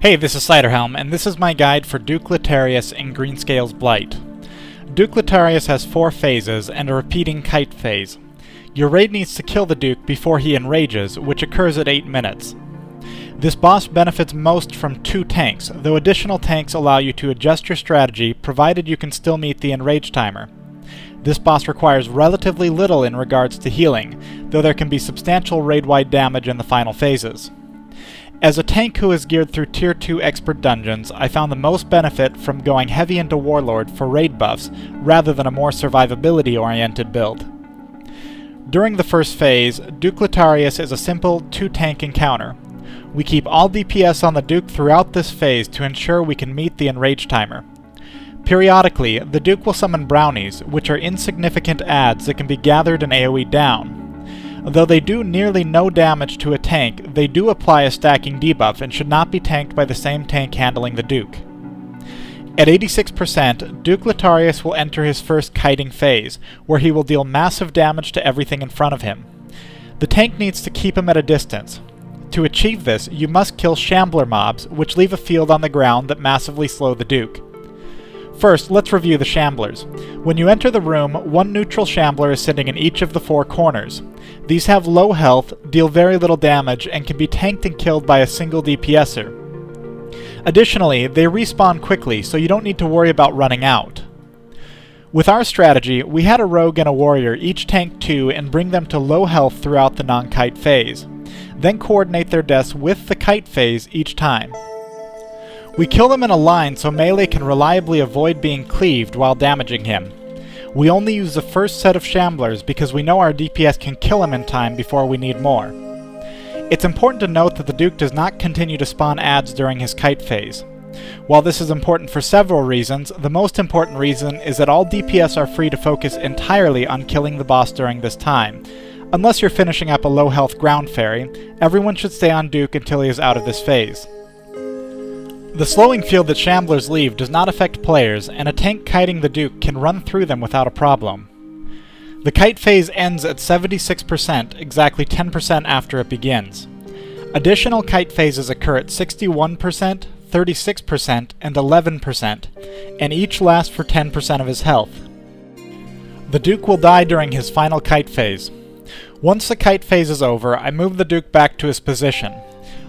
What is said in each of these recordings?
Hey, this is Ciderhelm, and this is my guide for Duke Letareus in Greenscale's Blight. Duke Letareus has 4 phases and a repeating kite phase. Your raid needs to kill the Duke before he enrages, which occurs at 8 minutes. This boss benefits most from 2 tanks, though additional tanks allow you to adjust your strategy provided you can still meet the enrage timer. This boss requires relatively little in regards to healing, though there can be substantial raid-wide damage in the final phases. As a tank who is geared through Tier 2 Expert dungeons, I found the most benefit from going heavy into Warlord for raid buffs, rather than a more survivability-oriented build. During the first phase, Duke Letareus is a simple 2-tank encounter. We keep all DPS on the Duke throughout this phase to ensure we can meet the enrage timer. Periodically, the Duke will summon brownies, which are insignificant adds that can be gathered and AoE down. Though they do nearly no damage to a tank, they do apply a stacking debuff and should not be tanked by the same tank handling the Duke. At 86%, Duke Letareus will enter his first kiting phase, where he will deal massive damage to everything in front of him. The tank needs to keep him at a distance. To achieve this, you must kill shambler mobs, which leave a field on the ground that massively slow the Duke. First, let's review the shamblers. When you enter the room, 1 neutral shambler is sitting in each of the 4 corners. These have low health, deal very little damage, and can be tanked and killed by a single DPSer. Additionally, they respawn quickly, so you don't need to worry about running out. With our strategy, we had a rogue and a warrior each tank 2 and bring them to low health throughout the non-kite phase. Then coordinate their deaths with the kite phase each time. We kill them in a line so melee can reliably avoid being cleaved while damaging him. We only use the first set of shamblers because we know our DPS can kill him in time before we need more. It's important to note that the Duke does not continue to spawn adds during his kite phase. While this is important for several reasons, the most important reason is that all DPS are free to focus entirely on killing the boss during this time. Unless you're finishing up a low health ground fairy, everyone should stay on Duke until he is out of this phase. The slowing field that shamblers leave does not affect players, and a tank kiting the Duke can run through them without a problem. The kite phase ends at 76%, exactly 10% after it begins. Additional kite phases occur at 61%, 36%, and 11%, and each lasts for 10% of his health. The Duke will die during his final kite phase. Once the kite phase is over, I move the Duke back to his position.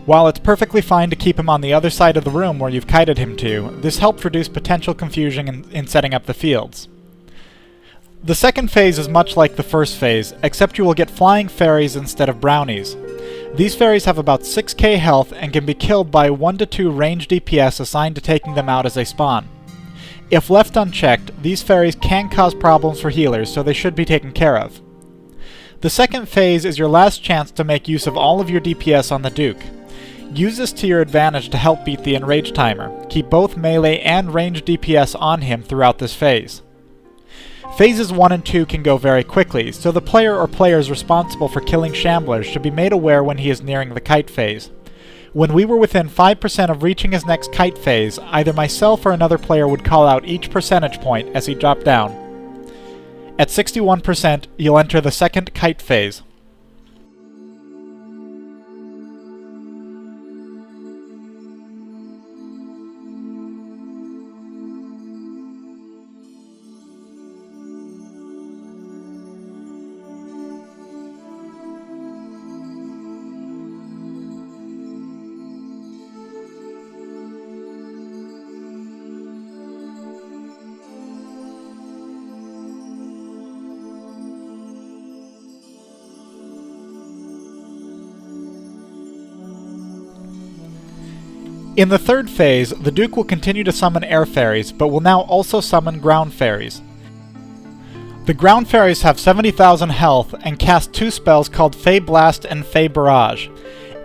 While it's perfectly fine to keep him on the other side of the room where you've kited him to, this helps reduce potential confusion in setting up the fields. The second phase is much like the first phase, except you will get flying fairies instead of brownies. These fairies have about 6k health and can be killed by 1 to 2 ranged DPS assigned to taking them out as they spawn. If left unchecked, these fairies can cause problems for healers, so they should be taken care of. The second phase is your last chance to make use of all of your DPS on the Duke. Use this to your advantage to help beat the enrage timer. Keep both melee and ranged DPS on him throughout this phase. Phases 1 and 2 can go very quickly, so the player or players responsible for killing shamblers should be made aware when he is nearing the kite phase. When we were within 5% of reaching his next kite phase, either myself or another player would call out each percentage point as he dropped down. At 61%, you'll enter the second kite phase. In the third phase, the Duke will continue to summon air fairies, but will now also summon ground fairies. The ground fairies have 70,000 health and cast 2 spells called Fey Blast and Fey Barrage.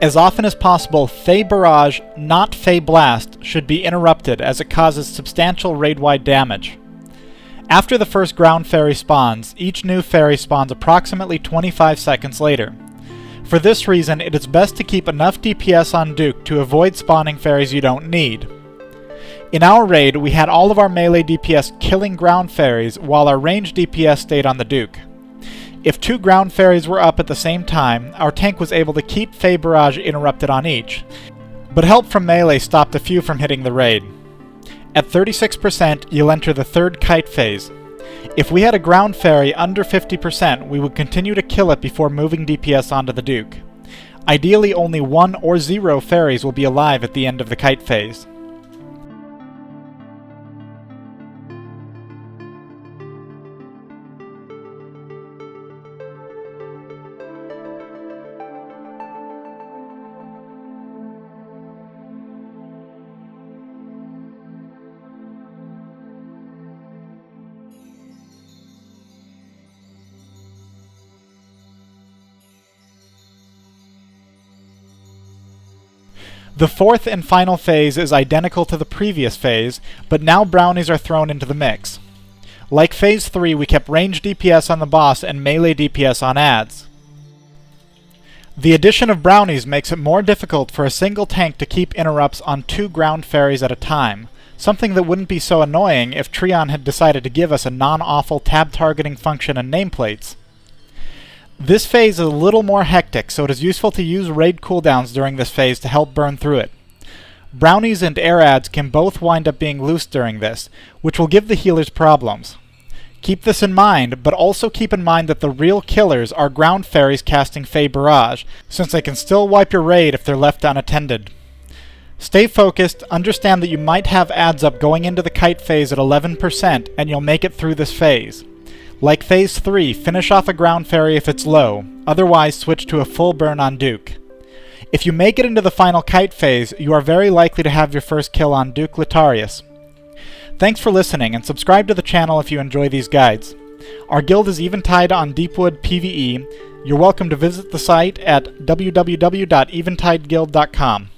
As often as possible, Fey Barrage, not Fey Blast, should be interrupted as it causes substantial raid-wide damage. After the first ground fairy spawns, each new fairy spawns approximately 25 seconds later. For this reason, it is best to keep enough DPS on Duke to avoid spawning fairies you don't need. In our raid, we had all of our melee DPS killing ground fairies while our ranged DPS stayed on the Duke. If 2 ground fairies were up at the same time, our tank was able to keep Fey Barrage interrupted on each. but help from melee stopped a few from hitting the raid. At 36%, you'll enter the third kite phase. If we had a ground fairy under 50%, we would continue to kill it before moving DPS onto the Duke. Ideally, only 1 or 0 fairies will be alive at the end of the kite phase. The fourth and final phase is identical to the previous phase, but now brownies are thrown into the mix. Like phase 3, we kept range DPS on the boss and melee DPS on adds. The addition of brownies makes it more difficult for a single tank to keep interrupts on 2 ground fairies at a time, something that wouldn't be so annoying if Treon had decided to give us a non-awful tab targeting function and nameplates. This phase is a little more hectic, so it is useful to use raid cooldowns during this phase to help burn through it. Brownies and air adds can both wind up being loose during this, which will give the healers problems. Keep this in mind, but also keep in mind that the real killers are ground fairies casting Fey Barrage, since they can still wipe your raid if they're left unattended. Stay focused, understand that you might have adds up going into the kite phase at 11%, and you'll make it through this phase. Like phase 3, finish off a ground fairy if it's low, otherwise switch to a full burn on Duke. If you make it into the final kite phase, you are very likely to have your first kill on Duke Letareus. Thanks for listening, and subscribe to the channel if you enjoy these guides. Our guild is Eventide on Deepwood PvE. You're welcome to visit the site at www.eventideguild.com.